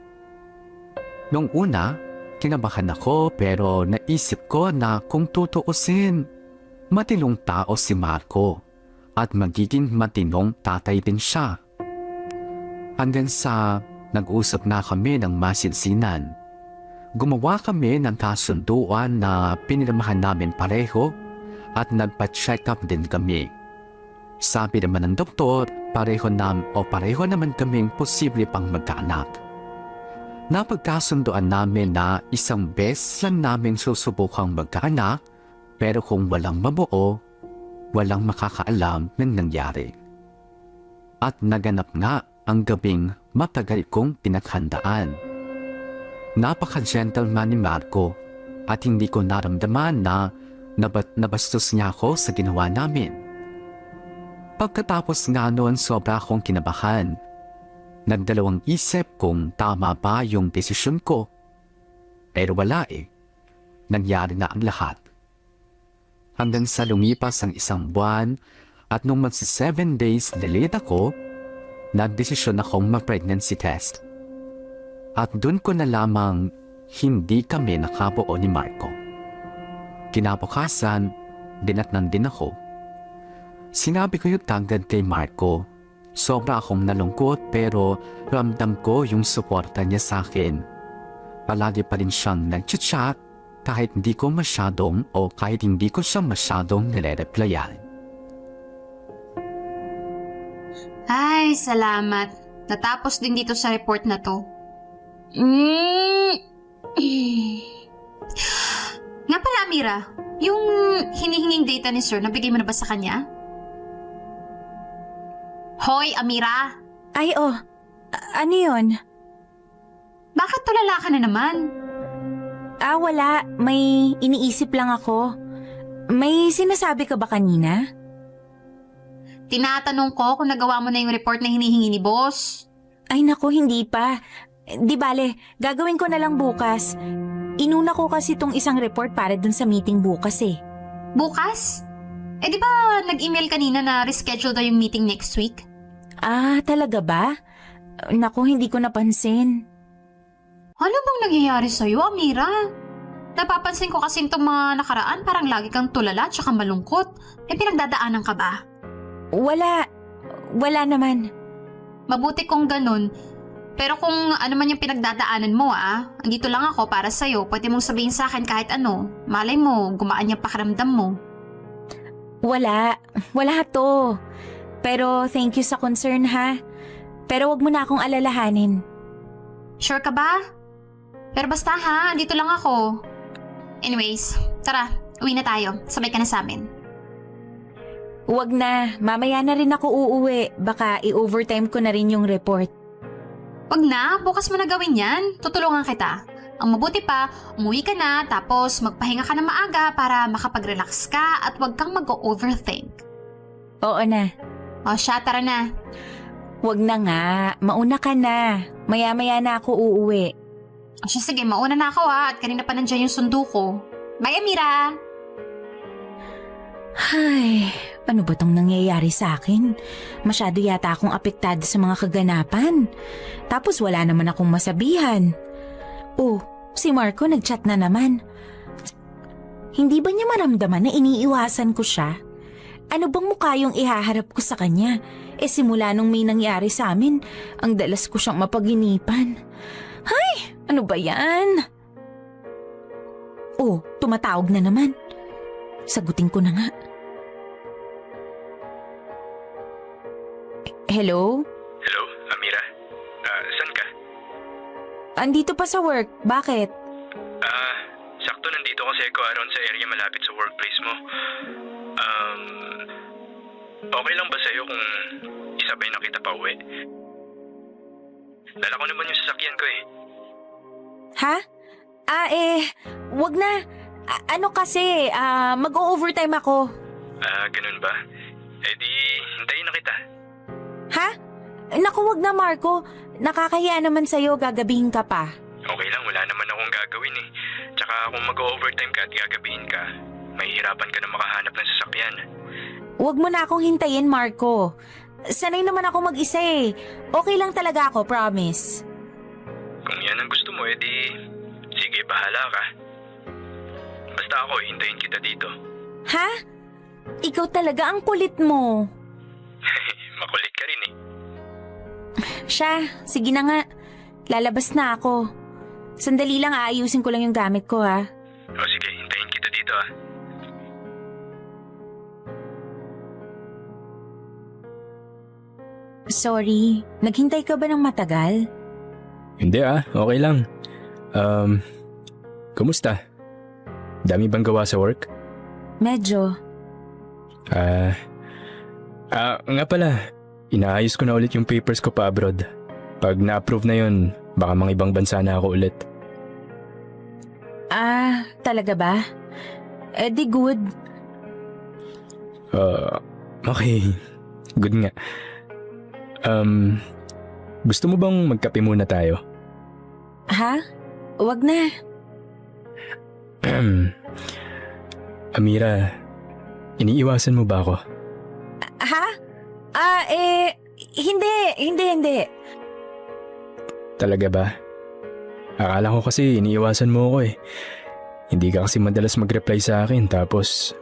Nung una, kinabahan ako pero naisip ko na kung tutuusin, matinong tao si Marco at magiging matinong tatay din siya. Hanggang sa nag-usap na kami ng masinsinan. Gumawa kami ng kasunduan na pinirmahan namin pareho at nagpa-check up din kami. Sabi naman ng doktor, pareho naman kaming posible pang magkaanak. Napagkasunduan namin na isang beses lang namin susubukang magkaanak pero kung walang mabuo, walang makakaalam ng nangyari. At naganap nga ang gabing matagal kong pinaghandaan. Napaka-gentleman ni Marco at hindi ko naramdaman na Nabastos niya ako sa ginawa namin. Pagkatapos nga noon sobra akong kinabahan. Nagdalawang isip kung tama ba yung desisyon ko. Pero wala eh. Nangyari na ang lahat. Hanggang sa lumipas ang 1 buwan at nung magsi 7 days delayed ako, nagdesisyon akong mag-pregnancy test. At dun ko na lamang hindi kami nakabuo ni Marco. Kinabukasan, dinatnan din ako. Sinabi ko yung tagad kay Marco. Sobra akong nalungkot pero ramdam ko yung suporta niya sa akin. Palagi pa rin siyang nag-chat kahit hindi ko siya masyadong nire-replyan. Ay, salamat. Natapos din dito sa report na to. Nga pala, Amira, yung hinihinging data ni Sir, nabigay mo na ba sa kanya? Hoy, Amira! Ay, ano yun? Bakit tulala ka na naman? Wala. May iniisip lang ako. May sinasabi ka ba kanina? Tinatanong ko kung nagawa mo na yung report na hinihingi ni boss. Ay naku, hindi pa. Di bale, gagawin ko na lang bukas. Inuna ko kasi itong isang report para dun sa meeting bukas eh. Bukas? Di ba nag-email kanina na reschedule daw yung meeting next week? Talaga ba? Naku, hindi ko napansin. Ano bang nangyayari sa'yo, Amira? Napapansin ko kasi itong mga nakaraan parang lagi kang tulala tsaka malungkot. May pinagdadaanan ka ba? Wala naman. Mabuti kung ganun. Pero kung ano man yung pinagdadaanan mo andito lang ako para sa'yo. Pwede mong sabihin sa akin kahit ano. Malay mo, gumaan yung pakiramdam mo. Wala to. Pero thank you sa concern ha. Pero wag mo na akong alalahanin. Sure ka ba? Pero basta andito lang ako. Anyways, tara, uwi na tayo. Sabay ka na sa amin. Wag na, mamaya na rin ako uuwi. Baka i-overtime ko na rin yung report. Wag na, bukas mo na gawin yan. Tutulungan kita. Ang mabuti pa, umuwi ka na tapos magpahinga ka na maaga para makapag-relax ka at wag kang mag-overthink. Oo na. O siya, tara na. Wag na nga, mauna ka na. Maya-maya na ako uuwi. O siya, sige, mauna na ako at kanina pa nandiyan yung sundo ko. Bye, Amira! Ay, ano ba tong nangyayari sa akin? Masyado yata akong apektado sa mga kaganapan. Tapos wala naman akong masabihan. Si Marco nagchat na naman. Hindi ba niya maramdaman na iniiwasan ko siya? Ano bang mukha yung ihaharap ko sa kanya? Simula nung may nangyari sa amin, ang dalas ko siyang mapaginipan. Ay, ano ba yan? Tumatawag na naman. Sagutin ko na nga. Hello? Hello, Amira? Saan ka? Andito pa sa work. Bakit? Sakto nandito kasi ako around sa area malapit sa workplace mo. Okay lang ba sa'yo kung isabay na kita pa uwi? Dala ko naman yung sasakyan ko eh. Ha? Wag na. Ano kasi, mag-o-overtime ako. Ganun ba? Di, hintayin na kita. Ha? Naku, wag na Marco. Nakakahiya naman sa'yo, gagabihin ka pa. Okay lang, wala naman akong gagawin eh. Tsaka kung mag-overtime ka at gagabihin ka, mahihirapan ka na makahanap ng sasakyan. Wag mo na akong hintayin, Marco. Sanay naman ako mag-isa eh. Okay lang talaga ako, promise. Kung yan ang gusto mo, edi sige, bahala ka. Basta ako, hintayin kita dito. Ha? Ikaw talaga ang kulit mo. Makulit ka rin eh. Siya, sige na nga. Lalabas na ako. Sandali lang, aayusin ko lang yung gamit ko ha. O sige, hintayin kita dito ah. Sorry, naghintay ka ba ng matagal? Hindi okay lang. Kumusta? Dami bang gawa sa work? Medyo. Nga pala, inaayos ko na ulit yung papers ko pa abroad. Pag na-approve na yun, baka mga ibang bansa na ako ulit. Talaga ba? Di good. Okay. Good nga. Gusto mo bang magkape muna tayo? Ha? Wag na. Amira, iniiwasan mo ba ako? Ha? Hindi. Talaga ba? Akala ko kasi iniiwasan mo ako eh. Hindi ka kasi madalas mag-reply sa akin tapos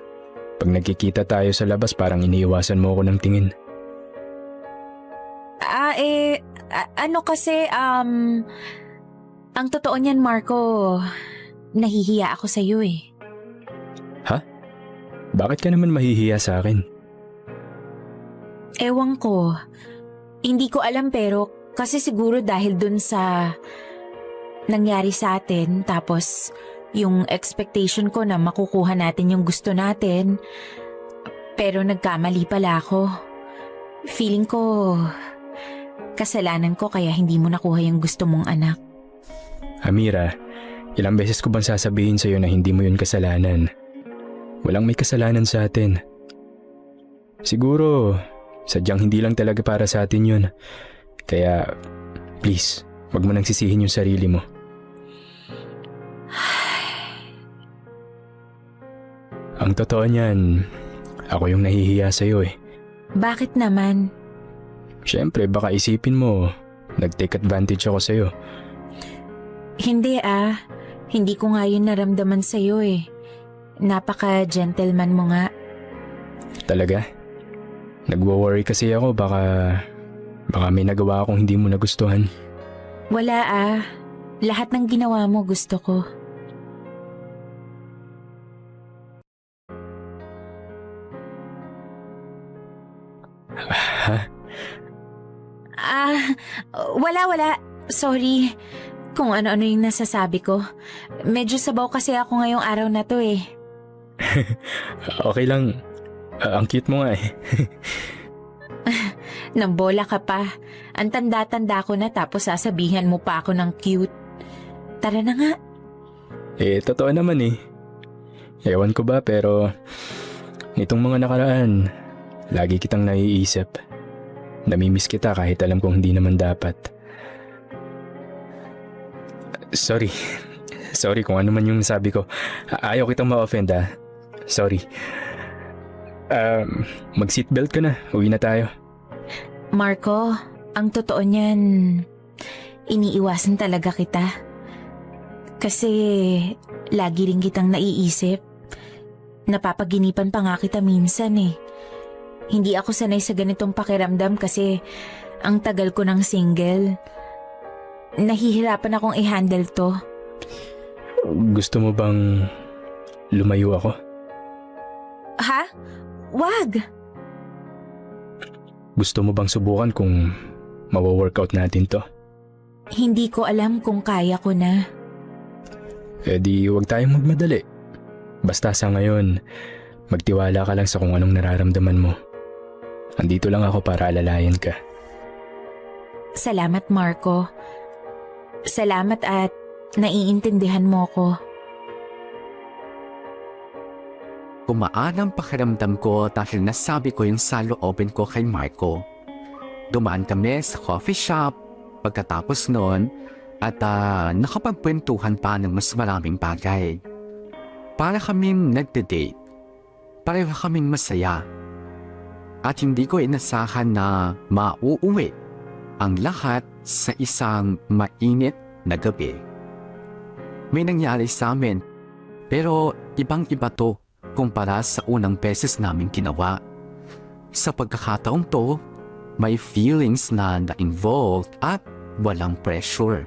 pag nagkikita tayo sa labas parang iniiwasan mo ako ng tingin. Ang totoo niyan, Marco, nahihiya ako sa iyo eh. Ha? Bakit ka naman mahihiya sa akin? Ewan ko. Hindi ko alam pero kasi siguro dahil dun sa nangyari sa atin tapos yung expectation ko na makukuha natin yung gusto natin pero nagkamali pala ako. Feeling ko kasalanan ko kaya hindi mo nakuha yung gusto mong anak. Amira, ilang beses ko bang sasabihin sa'yo na hindi mo yun kasalanan? Walang may kasalanan sa atin. Siguro, sadyang hindi lang talaga para sa atin yun. Kaya, please, wag mo nang sisihin yung sarili mo. Ang totoo niyan, ako yung nahihiya sa'yo eh. Bakit naman? Siyempre, baka isipin mo, nag-take advantage ako sa'yo. Hindi Hindi ko nga yun naramdaman sa'yo eh. Napaka-gentleman mo nga. Talaga? Nagwo-worry kasi ako baka may nagawa akong hindi mo nagustuhan. Wala Lahat ng ginawa mo gusto ko. Ha? Wala. Sorry. Kung ano-ano yung nasasabi ko. Medyo sabaw kasi ako ngayong araw na to eh. Okay lang. Ang cute mo nga eh. Nambola ka pa. Ang tanda-tanda ko na tapos sasabihan mo pa ako ng cute. Tara na nga. Totoo naman eh. Ewan ko ba pero nitong mga nakaraan, lagi kitang naiisip. Namimiss kita kahit alam kong hindi naman dapat. Sorry. Sorry kung ano man yung sabi ko. Ayaw kitang ma-offend Sorry. Mag-seatbelt ka na. Uwi na tayo. Marco, ang totoo niyan, iniiwasan talaga kita. Kasi lagi rin kitang naiisip. Napapaginipan pa nga kita minsan eh. Hindi ako sanay sa ganitong pakiramdam kasi ang tagal ko ng single. Nahihirapan akong i-handle to. Gusto mo bang lumayo ako? Ha? Wag! Gusto mo bang subukan kung mawa-workout natin to? Hindi ko alam kung kaya ko na. Di huwag tayong magmadali. Basta sa ngayon, magtiwala ka lang sa kung anong nararamdaman mo. Andito lang ako para alalayan ka. Salamat, Marco. Salamat at naiintindihan mo ko. Gumaan ang pakiramdam ko dahil nasabi ko yung saloobin ko kay Marco. Dumaan kami sa coffee shop pagkatapos noon at nakapagkwentuhan pa ng mas maraming bagay. Para kaming nagde-date. Pareho kaming masaya. At hindi ko inasahan na mauuwi ang lahat sa isang mainit na gabi. May nangyari sa amin pero ibang-iba to kumpara sa unang beses naming ginawa. Sa pagkakataong to, may feelings na na-involved at walang pressure.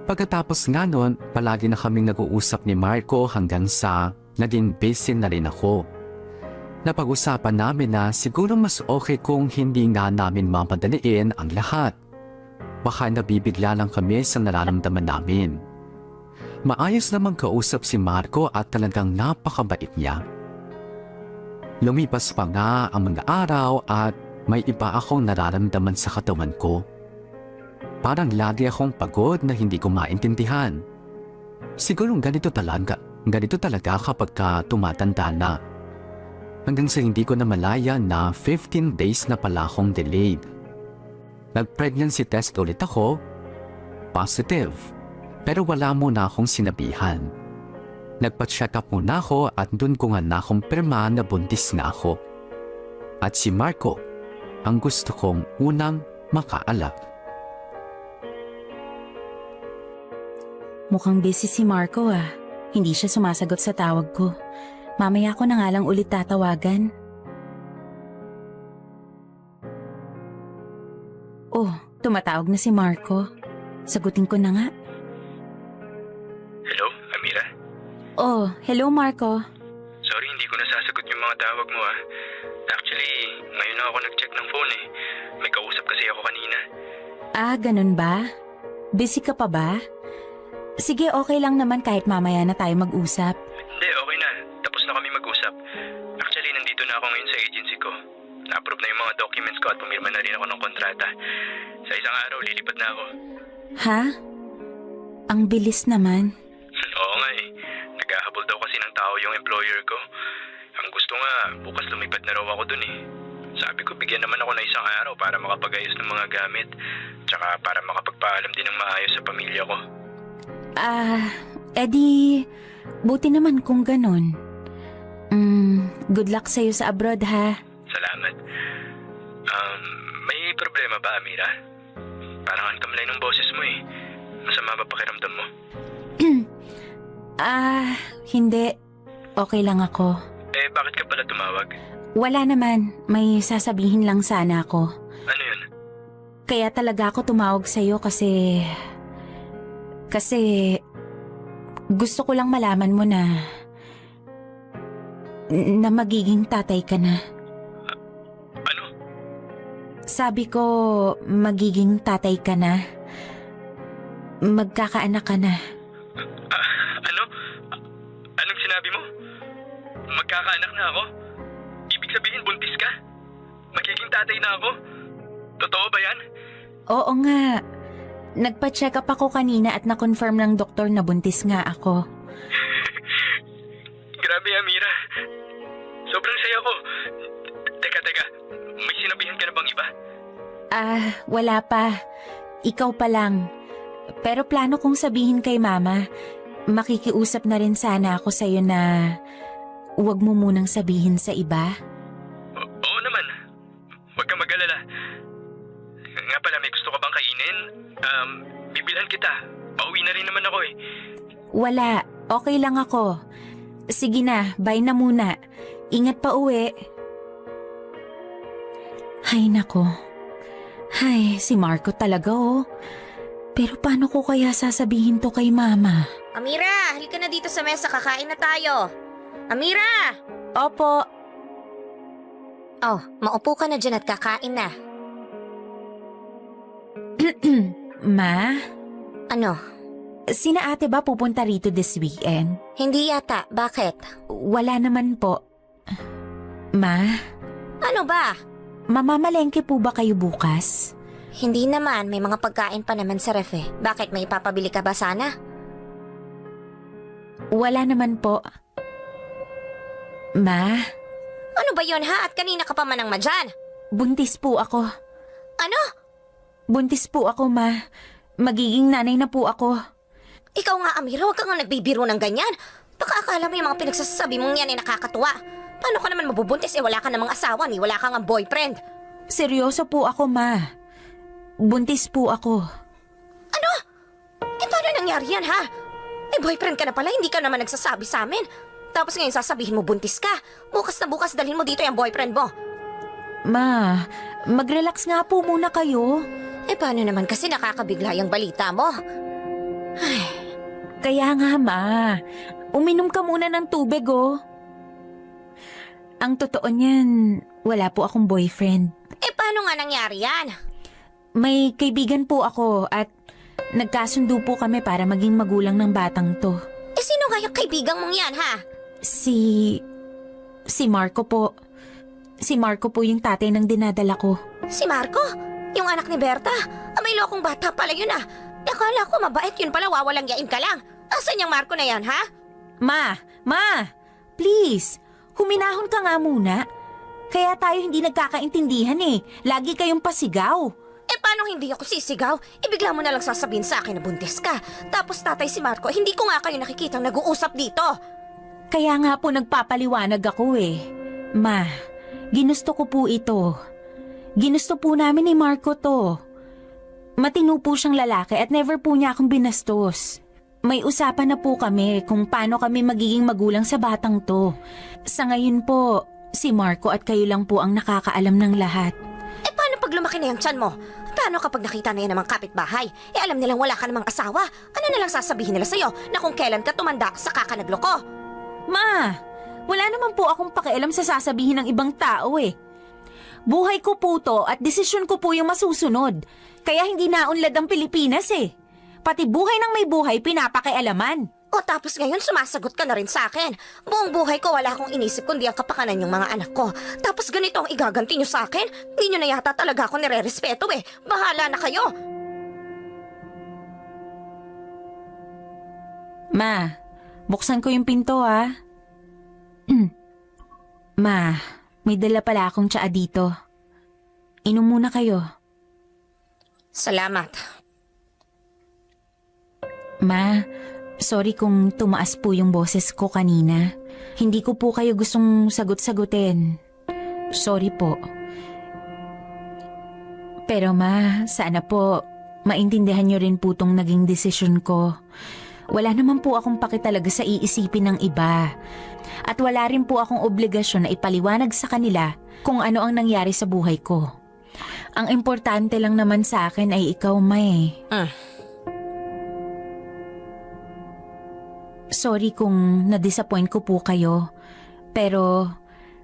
Pagkatapos nga nun, palagi na kaming nag-uusap ni Marco hanggang sa naging busy na rin ako. Napag-usapan namin na siguro mas okay kung hindi nga namin mapadaliin ang lahat. Baka nabibigla lang kami sa nararamdaman namin. Maayos namang kausap si Marco at talagang napakabait niya. Lumipas pa nga ang mga araw at may iba akong nararamdaman sa katawan ko. Parang lagi akong pagod na hindi ko maintindihan. Siguro ganito talaga Ganito talaga kapag tumatanda na. Hanggang sa hindi ko na malaya na 15 days na pala akong delayed. Nag-pregnancy test ulit ako, positive, pero wala muna akong sinabihan. Nagpa-check up muna ako at dun ko nga nakumpirma na buntis na ako. At si Marco, ang gusto kong unang makaalap. Mukhang busy si Marco ah. Hindi siya sumasagot sa tawag ko. Mamaya ko na nga lang ulit tatawagan. Oh, tumatawag na si Marco. Sagutin ko na nga. Hello, Amira? Oh, hello Marco. Sorry, hindi ko nasasagot yung mga tawag mo ah. Actually, ngayon na ako nag-check ng phone eh. May kausap kasi ako kanina. Ah, ganun ba? Busy ka pa ba? Sige, okay lang naman kahit mamaya na tayo mag-usap. Hindi, okay na. Tapos na kami mag-usap. Actually, nandito na ako ngayon sa agency ko. Na-approve na yung mga documents ko at pumirma na rin ako ng kontrata. Sa isang araw, lilipad na ako. Ha? Ang bilis naman. Oo nga eh. Naghahabol daw kasi ng tao yung employer ko. Ang gusto nga, bukas lumipad na raw ako dun eh. Sabi ko, bigyan naman ako ng isang araw para makapag-ayos ng mga gamit. Tsaka para makapagpaalam din ng maayos sa pamilya ko. Edi, buti naman kung ganun. Good luck sa'yo sa abroad ha. Salamat. May problema ba, Amira? Parang ang tamlay ng boses mo eh. Masama ba pakiramdam mo? Hindi. Okay lang ako. Eh, bakit ka pala tumawag? Wala naman. May sasabihin lang sana ako. Ano yun? Kaya talaga ako tumawag sa'yo kasi gusto ko lang malaman mo na magiging tatay ka na. Ano? Sabi ko, magiging tatay ka na. Magkakaanak ka na. Ano? Anong sinabi mo? Magkakaanak na ako? Ibig sabihin buntis ka? Magiging tatay na ako? Totoo ba yan? Oo nga. Nagpa-check up ako kanina at na-confirm ng doktor na buntis nga ako. Grabe, Amira. Sobrang saya ko. Teka. May sinabihan ka na bang iba? Wala pa. Ikaw pa lang. Pero plano kong sabihin kay Mama. Makikiusap na rin sana ako sa'yo na huwag mo munang sabihin sa iba. Oo naman. Huwag kang mag-alala. Nga pala, may gusto ka bang kainin? Bibilhan kita. Pauwi na rin naman ako eh. Wala. Okay lang ako. Sige na, bye na muna. Ingat pa uwi. Hay nako. Hay, si Marco talaga oh. Pero paano ko kaya sasabihin to kay Mama? Amira, halika na dito sa mesa, kakain na tayo. Amira! Opo. Oh, maupo ka na dyan at kakain na. Ma? Ano? Sina ate ba pupunta rito this weekend? Hindi yata, bakit? Wala naman po. Ma? Ano ba? Mamamalengke po ba kayo bukas? Hindi naman, may mga pagkain pa naman sa ref eh. Bakit, may ipapabili ka ba sana? Wala naman po. Ma? Ano ba yun ha? At kanina ka pa manang madyan? Buntis po ako. Ano? Buntis po ako, Ma. Magiging nanay na po ako. Ikaw nga, Amira, huwag kang nagbibiro ng ganyan. Baka akala mo yung mga pinagsasabi mong yan ay nakakatuwa. Paano ka naman mabubuntis wala ka namang asawa ni wala kang boyfriend? Seryoso po ako, Ma. Buntis po ako. Ano? Paano nangyari yan, ha? May boyfriend ka na pala, hindi ka naman nagsasabi sa amin. Tapos ngayon sasabihin mo buntis ka. Bukas na bukas dalhin mo dito yung boyfriend mo. Ma, mag-relax nga po muna kayo. Paano naman kasi nakakabigla yung balita mo? Ay. Kaya nga, Ma. Uminom ka muna ng tubig, oh. Ang totoo niyan, wala po akong boyfriend. Paano nga nangyari yan? May kaibigan po ako at nagkasundo po kami para maging magulang ng batang to. Sino nga yung kaibigang mong yan, ha? Si Marco po. Si Marco po yung tatay ng dinadala ko. Si Marco? Yung anak ni Berta? May lokong bata pala yun, ah. Akala ko mabait yun pala, wawalang yain ka lang. Asan yung Marco na yan, ha? Ma! Please, huminahon ka nga muna. Kaya tayo hindi nagkakaintindihan eh. Lagi kayong pasigaw. Eh paano hindi ako sisigaw? Bigla mo na lang sasabihin sa akin na buntis ka. Tapos tatay si Marco, hindi ko nga kayo nakikitang nag-uusap dito. Kaya nga po nagpapaliwanag ako eh. Ma, ginusto ko po ito. Ginusto po namin ni Marco to. Matino po siyang lalaki at never po niya akong binastos. May usapan na po kami kung paano kami magiging magulang sa batang to. Sa ngayon po, si Marco at kayo lang po ang nakakaalam ng lahat. Eh paano pag lumaki na yung tiyan mo? Paano kapag nakita na yan ng mga kapitbahay? Alam nilang wala ka namang asawa. Ano na lang sasabihin nila sa'yo na kung kailan ka tumanda saka ka nagloko? Ma, wala naman po akong pakialam sa sasabihin ng ibang tao eh. Buhay ko po to at desisyon ko po yung masusunod. Kaya hindi naunlad ang Pilipinas eh. Pati buhay ng may buhay pinapakialaman. O tapos ngayon sumasagot ka na rin sa akin. Buong buhay ko wala akong inisip kundi ang kapakanan yung mga anak ko. Tapos ganito ang igaganti nyo sa akin? Hindi nyo na yata talaga ako nire-respeto eh. Bahala na kayo. Ma, buksan ko yung pinto ah. Ma, may dala pala akong tsaa dito. Inom muna kayo. Salamat. Ma, sorry kung tumaas po yung boses ko kanina. Hindi ko po kayo gustong sagot-sagutin. Sorry po. Pero ma, sana po maintindihan niyo rin po tong naging desisyon ko. Wala naman po akong paki talaga sa iisipin ng iba. At wala rin po akong obligasyon na ipaliwanag sa kanila kung ano ang nangyari sa buhay ko. Ang importante lang naman sa akin ay ikaw, ma eh. Sorry kung na-disappoint ko po kayo. Pero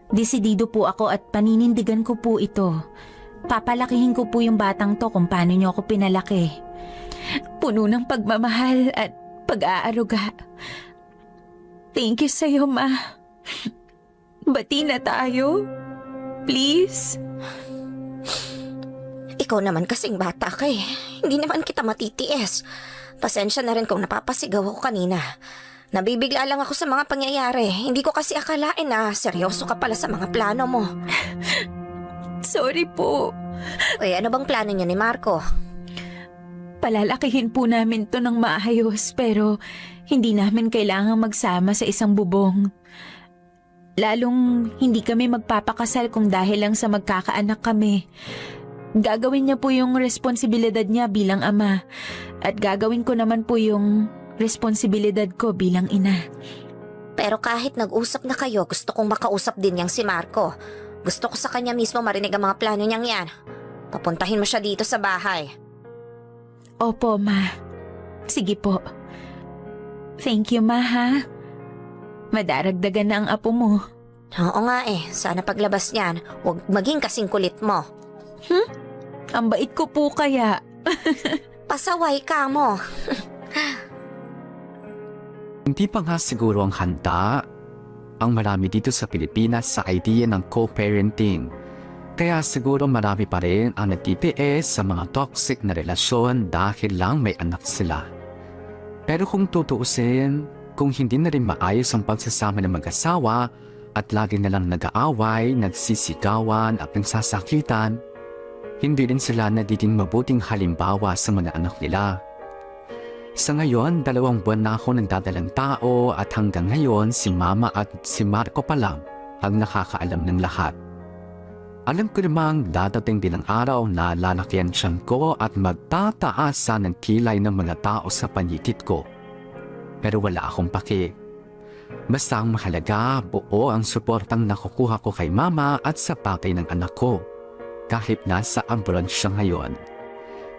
desidido po ako at paninindigan ko po ito. Papalakihin ko po yung batang to kung paano niyo ako pinalaki. Puno ng pagmamahal at pag-aaruga. Thank you sa'yo, ma. Bati na tayo. Please. Ikaw naman kasing bata ka eh. Hindi naman kita matitiis. Pasensya na rin kung napapasigaw ako kanina. Nabibigla lang ako sa mga pangyayari. Hindi ko kasi akalain na seryoso ka pala sa mga plano mo. Sorry po. Uy, ano bang plano niyo ni Marco? Palalakihin po namin to ng maayos pero hindi namin kailangang magsama sa isang bubong. Lalong hindi kami magpapakasal kung dahil lang sa magkakaanak kami. Gagawin niya po yung responsibilidad niya bilang ama at gagawin ko naman po yung responsibilidad ko bilang ina. Pero kahit nag-usap na kayo, gusto kong makausap din yang si Marco. Gusto ko sa kanya mismo marinig ang mga plano niyang yan. Papuntahin mo siya dito sa bahay. Opo, ma. Sige po. Thank you, ma, ha? Madaragdagan na ang apo mo. Oo nga eh. Sana paglabas niyan, huwag maging kasing kulit mo. Ang bait ko po kaya. Pasaway ka mo. Hindi pa nga siguro ang handa ang marami dito sa Pilipinas sa idea ng co-parenting. Kaya siguro marami pa rin ang nagtitiis sa mga toxic na relasyon dahil lang may anak sila. Pero kung tutuusin, kung hindi na rin maayos ang pagsasama ng mag-asawa at lagi na lang nag-aaway, nagsisigawan at nagsasakitan, hindi rin sila nagiging mabuting halimbawa sa mga anak nila. Sa ngayon, 2 buwan na ako nagdadalang tao at hanggang ngayon si Mama at si Marco pa lang ang nakakaalam ng lahat. Alam ko namang dadating din ang araw na lalakihan siyan ko at magtataasan ng kilay ng mga tao sa paligid ko. Pero wala akong paki. Basta ang mahalaga, buo ang suportang nakukuha ko kay Mama at sa patay ng anak ko. Kahit nasa abroad siya ngayon.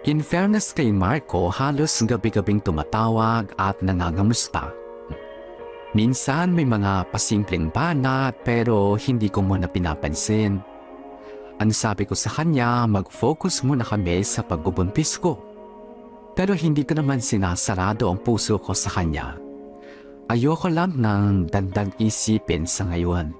In fairness kay Marco, halos gabi-gabing tumatawag at nangangamusta. Minsan may mga pasimpleng banat pero hindi ko muna pinapansin. Ang sabi ko sa kanya, mag-focus muna kami sa pagbubuntis ko. Pero hindi ko naman sinasarado ang puso ko sa kanya. Ayoko lang ng dagdag isipin sa ngayon.